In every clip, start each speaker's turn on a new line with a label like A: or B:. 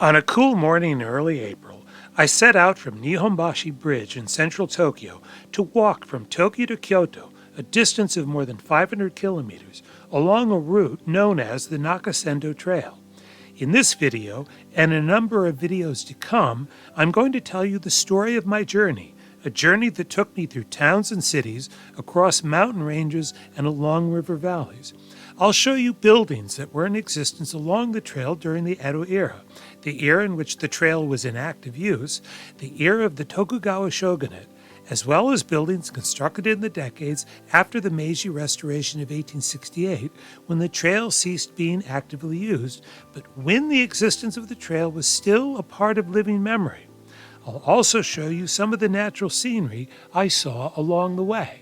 A: On a cool morning in early April, I set out from Nihonbashi Bridge in central Tokyo to walk from Tokyo to Kyoto, a distance of more than 500 kilometers, along a route known as the Nakasendo Trail. In this video, and a number of videos to come, I'm going to tell you the story of my journey, a journey that took me through towns and cities, across mountain ranges, and along river valleys. I'll show you buildings that were in existence along the trail during the Edo era, the era in which the trail was in active use, the era of the Tokugawa shogunate, as well as buildings constructed in the decades after the Meiji Restoration of 1868, when the trail ceased being actively used, but when the existence of the trail was still a part of living memory. I'll also show you some of the natural scenery I saw along the way.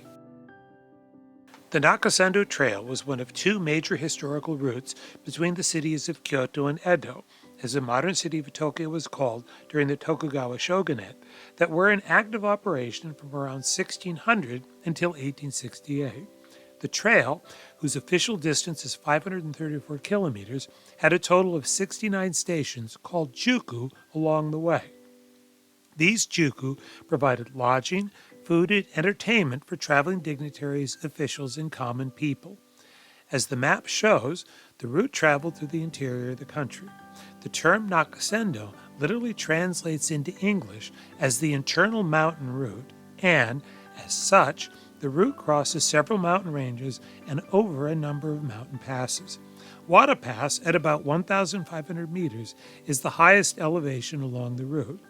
A: The Nakasendo Trail was one of two major historical routes between the cities of Kyoto and Edo, as the modern city of Tokyo was called during the Tokugawa shogunate, that were in active operation from around 1600 until 1868. The trail, whose official distance is 534 kilometers, had a total of 69 stations called juku along the way. These juku provided lodging, food, and entertainment for traveling dignitaries, officials, and common people. As the map shows, the route traveled through the interior of the country. The term Nakasendo literally translates into English as the internal mountain route, and, as such, the route crosses several mountain ranges and over a number of mountain passes. Wada Pass, at about 1,500 meters, is the highest elevation along the route.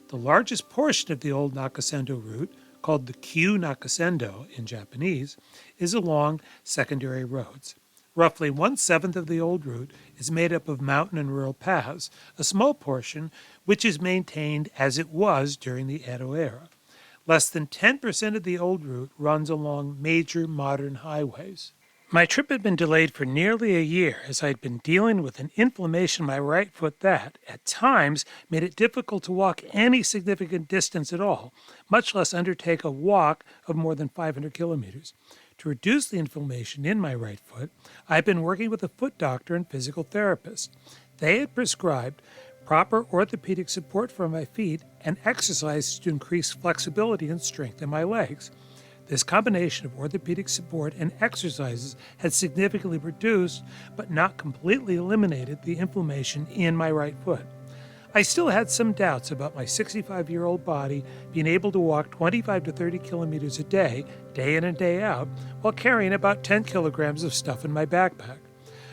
A: The largest portion of the old Nakasendo route, called the Kyu Nakasendo in Japanese, is along secondary roads. Roughly 1/7 of the old route is made up of mountain and rural paths, a small portion which is maintained as it was during the Edo era. Less than 10% of the old route runs along major modern highways. My trip had been delayed for nearly a year as I had been dealing with an inflammation in my right foot that, at times, made it difficult to walk any significant distance at all, much less undertake a walk of more than 500 kilometers. To reduce the inflammation in my right foot, I had been working with a foot doctor and physical therapist. They had prescribed proper orthopedic support for my feet and exercises to increase flexibility and strength in my legs. This combination of orthopedic support and exercises had significantly reduced, but not completely eliminated, the inflammation in my right foot. I still had some doubts about my 65-year-old body being able to walk 25 to 30 kilometers a day in and day out, while carrying about 10 kilograms of stuff in my backpack.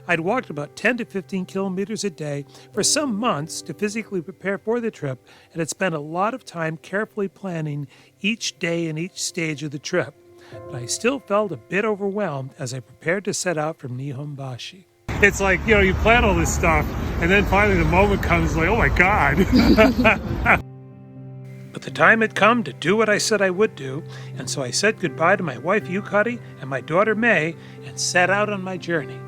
A: I'd walked about 10 to 15 kilometers a day for some months to physically prepare for the trip, and had spent a lot of time carefully planning each day and each stage of the trip. But I still felt a bit overwhelmed as I prepared to set out from Nihonbashi. It's like, you plan all this stuff, and then finally the moment comes like, oh my God. But the time had come to do what I said I would do, and so I said goodbye to my wife Yukari and my daughter May, and set out on my journey.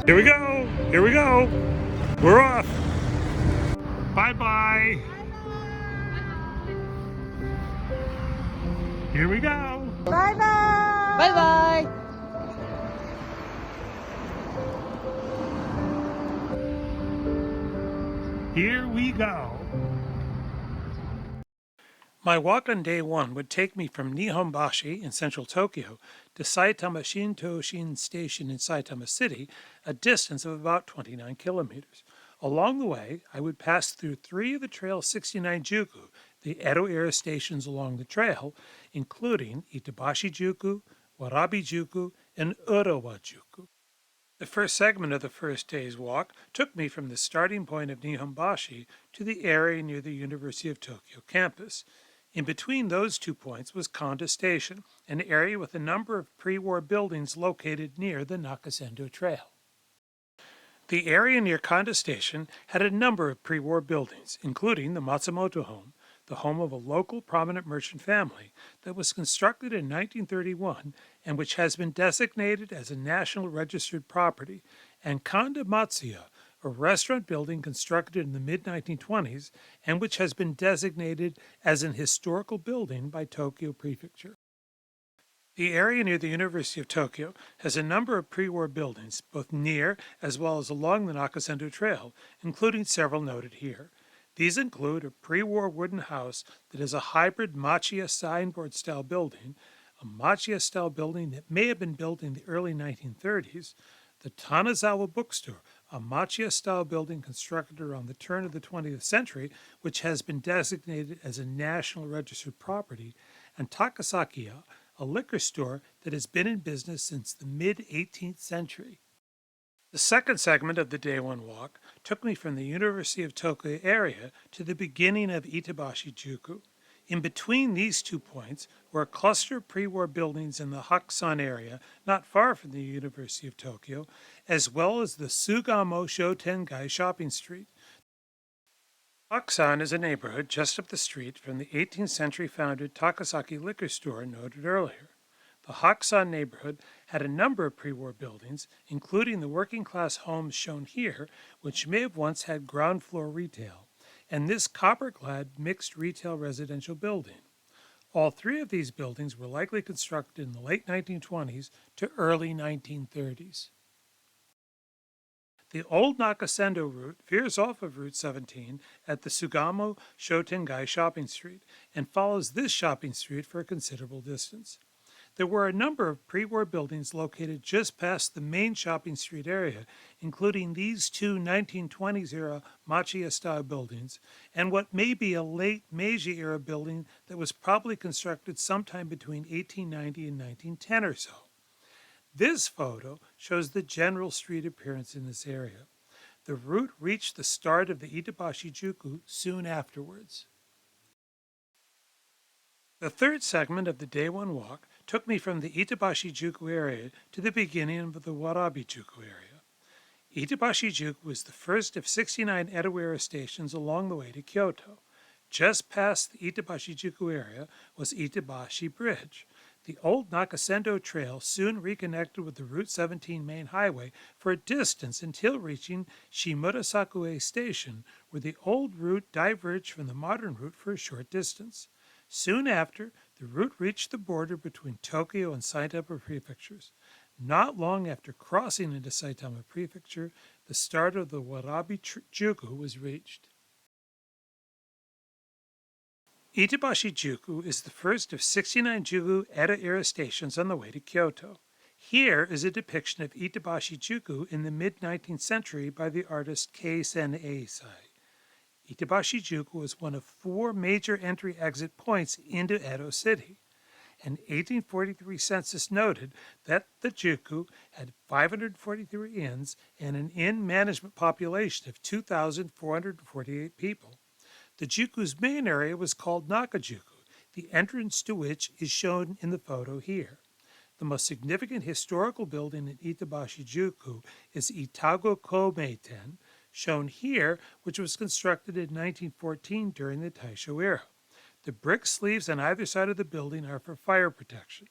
A: Here we go! Here we go! We're off! Bye-bye! Here we go!
B: Bye-bye!
C: Bye-bye!
A: Here we go! My walk on day one would take me from Nihonbashi in central Tokyo to Saitama-Shintoshin Station in Saitama City, a distance of about 29 kilometers. Along the way, I would pass through 3 of the trail's 69 juku, the Edo-era stations along the trail, including Itabashi Juku, Warabi Juku, and Urawa Juku. The first segment of the first day's walk took me from the starting point of Nihonbashi to the area near the University of Tokyo campus. In between those 2 points was Kondo Station, an area with a number of pre-war buildings located near the Nakasendo Trail. The area near Kondo Station had a number of pre-war buildings, including the Matsumoto home, the home of a local prominent merchant family that was constructed in 1931 and which has been designated as a National Registered Property, and Kondo Matsuya, a restaurant building constructed in the mid-1920s and which has been designated as an historical building by Tokyo Prefecture. The area near the University of Tokyo has a number of pre-war buildings, both near as well as along the Nakasendo Trail, including several noted here. These include a pre-war wooden house that is a hybrid machiya signboard-style building, a machiya-style building that may have been built in the early 1930s, the Tanazawa Bookstore, a machiya-style building constructed around the turn of the 20th century, which has been designated as a National Registered Property, and Takasakiya, a liquor store that has been in business since the mid-18th century. The second segment of the Day One Walk took me from the University of Tokyo area to the beginning of Itabashi-juku. In between these 2 points were a cluster of pre-war buildings in the Hakusan area, not far from the University of Tokyo, as well as the Sugamo Shotengai shopping street. Hakusan is a neighborhood just up the street from the 18th century founded Takasaki liquor store noted earlier. The Hakusan neighborhood had a number of pre-war buildings, including the working-class homes shown here, which may have once had ground-floor retail, and this copper-clad mixed retail residential building. All three of these buildings were likely constructed in the late 1920s to early 1930s. The old Nakasendo route veers off of Route 17 at the Sugamo Shotengai shopping street and follows this shopping street for a considerable distance. There were a number of pre-war buildings located just past the main shopping street area, including these two 1920s-era machiya-style buildings and what may be a late Meiji-era building that was probably constructed sometime between 1890 and 1910 or so. This photo shows the general street appearance in this area. The route reached the start of the Itabashi-juku soon afterwards. The third segment of the Day One Walk took me from the Itabashi-juku area to the beginning of the Warabi-juku area. Itabashi-juku was the first of 69 Edo-era stations along the way to Kyoto. Just past the Itabashi-juku area was Itabashi Bridge. The old Nakasendo Trail soon reconnected with the Route 17 main highway for a distance until reaching Shimurasakue Station, where the old route diverged from the modern route for a short distance. Soon after, the route reached the border between Tokyo and Saitama prefectures. Not long after crossing into Saitama prefecture, the start of the Warabi-juku was reached. Itabashi-juku is the first of 69 Juku Edo-era stations on the way to Kyoto. Here is a depiction of Itabashi-juku in the mid-19th century by the artist Kei Sen-eisai. Itabashi-juku was one of 4 major entry-exit points into Edo City. An 1843 census noted that the Juku had 543 inns and an inn management population of 2,448 people. The Juku's main area was called Nakajuku, the entrance to which is shown in the photo here. The most significant historical building in Itabashi-juku is Itago Komeiten, shown here, which was constructed in 1914 during the Taisho era. The brick sleeves on either side of the building are for fire protection.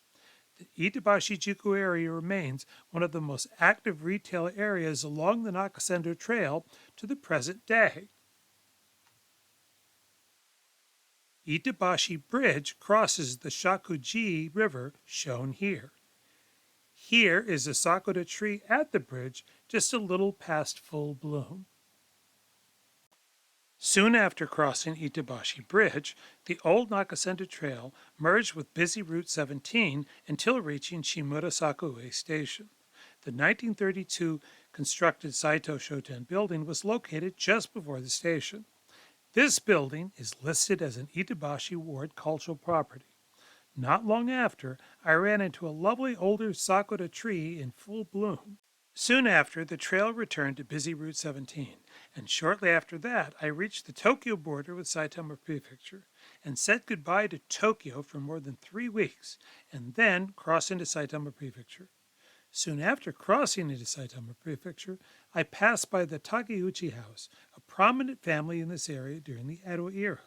A: The Itabashi-juku area remains one of the most active retail areas along the Nakasendo Trail to the present day. Itabashi Bridge crosses the Shakuji River, shown here. Here is a sakura tree at the bridge, just a little past full bloom. Soon after crossing Itabashi Bridge, the old Nakasendo Trail merged with busy Route 17 until reaching Shimurasakue Station. The 1932 constructed Saito Shoten building was located just before the station. This building is listed as an Itabashi Ward cultural property. Not long after, I ran into a lovely older sakura tree in full bloom. Soon after, the trail returned to busy Route 17, and shortly after that, I reached the Tokyo border with Saitama Prefecture, and said goodbye to Tokyo for more than 3 weeks, and then crossed into Saitama Prefecture. Soon after crossing into Saitama Prefecture, I passed by the Takeuchi House, a prominent family in this area during the Edo era.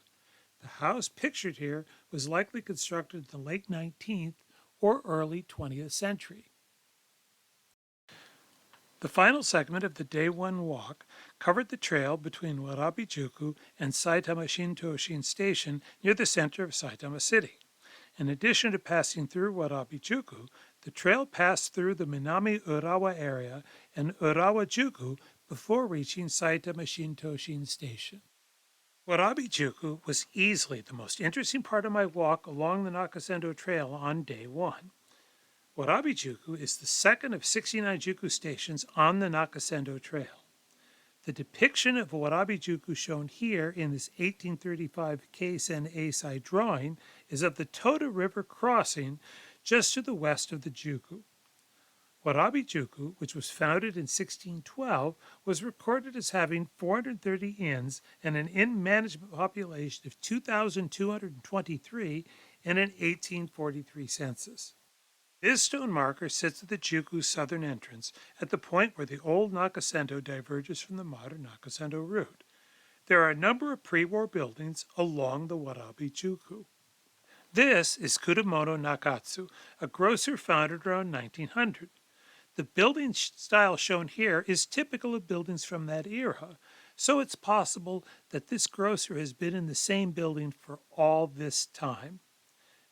A: The house pictured here was likely constructed in the late 19th or early 20th century. The final segment of the Day One Walk covered the trail between Warabi-juku and Saitama-Shintoshin Station near the center of Saitama City. In addition to passing through Warabi-juku, the trail passed through the Minami-Urawa area and Urawa-juku before reaching Saitama-Shintoshin Station. Warabi-juku was easily the most interesting part of my walk along the Nakasendo Trail on day one. Warabi-juku is the second of 69 juku stations on the Nakasendo Trail. The depiction of Warabi-juku shown here in this 1835 Keisen Eisai drawing is of the Toda River crossing just to the west of the juku. Warabi-juku, which was founded in 1612, was recorded as having 430 inns and an inn management population of 2,223 in an 1843 census. This stone marker sits at the juku's southern entrance, at the point where the old Nakasendo diverges from the modern Nakasendo route. There are a number of pre-war buildings along the Warabi-juku. This is Kudamono Nakatsu, a grocer founded around 1900. The building style shown here is typical of buildings from that era, so it's possible that this grocer has been in the same building for all this time.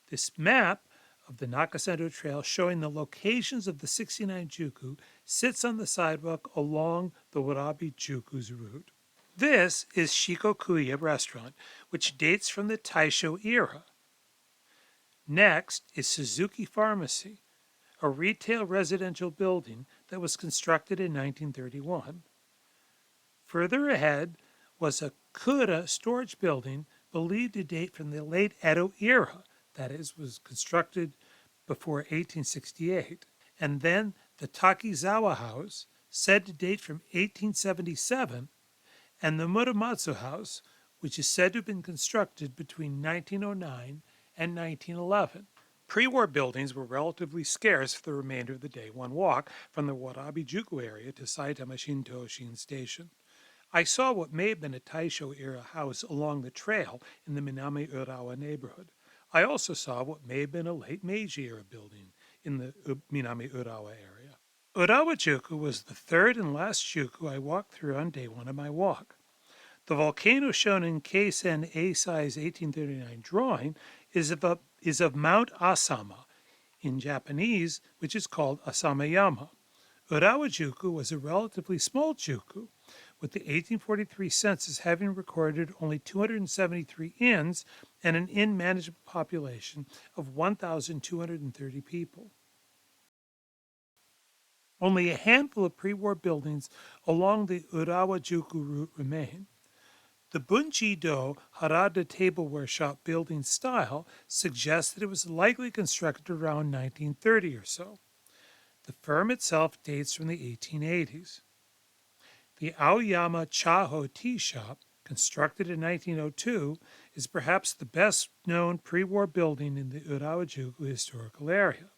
A: This map of the Nakasendo Trail showing the locations of the 69 juku sits on the sidewalk along the Warabi-juku's route. This is Shikokuya Restaurant, which dates from the Taisho era. Next is Suzuki Pharmacy, a retail residential building that was constructed in 1931. Further ahead was a Kura storage building believed to date from the late Edo era, that is, was constructed before 1868, and then the Takizawa House, said to date from 1877, and the Muramatsu House, which is said to have been constructed between 1909 and 1911. Pre-war buildings were relatively scarce for the remainder of the day one walk from the Warabi-juku area to Saitama-Shintoshin Station. I saw what may have been a Taisho-era house along the trail in the Minami-Urawa neighborhood. I also saw what may have been a late Meiji-era building in the Minami-Urawa area. Urawa-juku was the third and last juku I walked through on day one of my walk. The volcano shown in Keisen Eisai's 1839 drawing is of Mount Asama, in Japanese, which is called Asamayama. Urawa-juku was a relatively small juku, with the 1843 census having recorded only 273 inns and an inn management population of 1,230 people. Only a handful of pre-war buildings along the Urawa-juku route remain. The Bunji-do Harada tableware shop building style suggests that it was likely constructed around 1930 or so. The firm itself dates from the 1880s. The Aoyama Chaho tea shop, constructed in 1902, is perhaps the best-known pre-war building in the Urawa-juku historical area.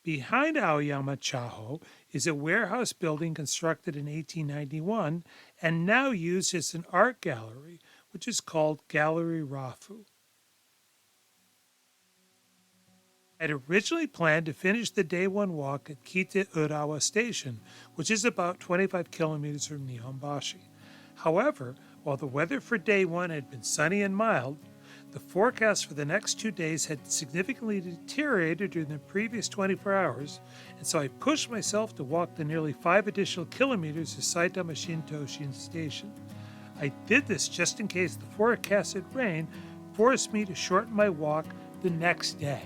A: Behind Aoyama Chaho is a warehouse building constructed in 1891 and now used as an art gallery, which is called Gallery Rafu. I had originally planned to finish the day one walk at Kite Urawa Station, which is about 25 kilometers from Nihonbashi. However, while the weather for day one had been sunny and mild, the forecast for the next 2 days had significantly deteriorated during the previous 24 hours, and so I pushed myself to walk the nearly 5 additional kilometers to Saitama-Shintoshin Station. I did this just in case the forecasted rain forced me to shorten my walk the next day.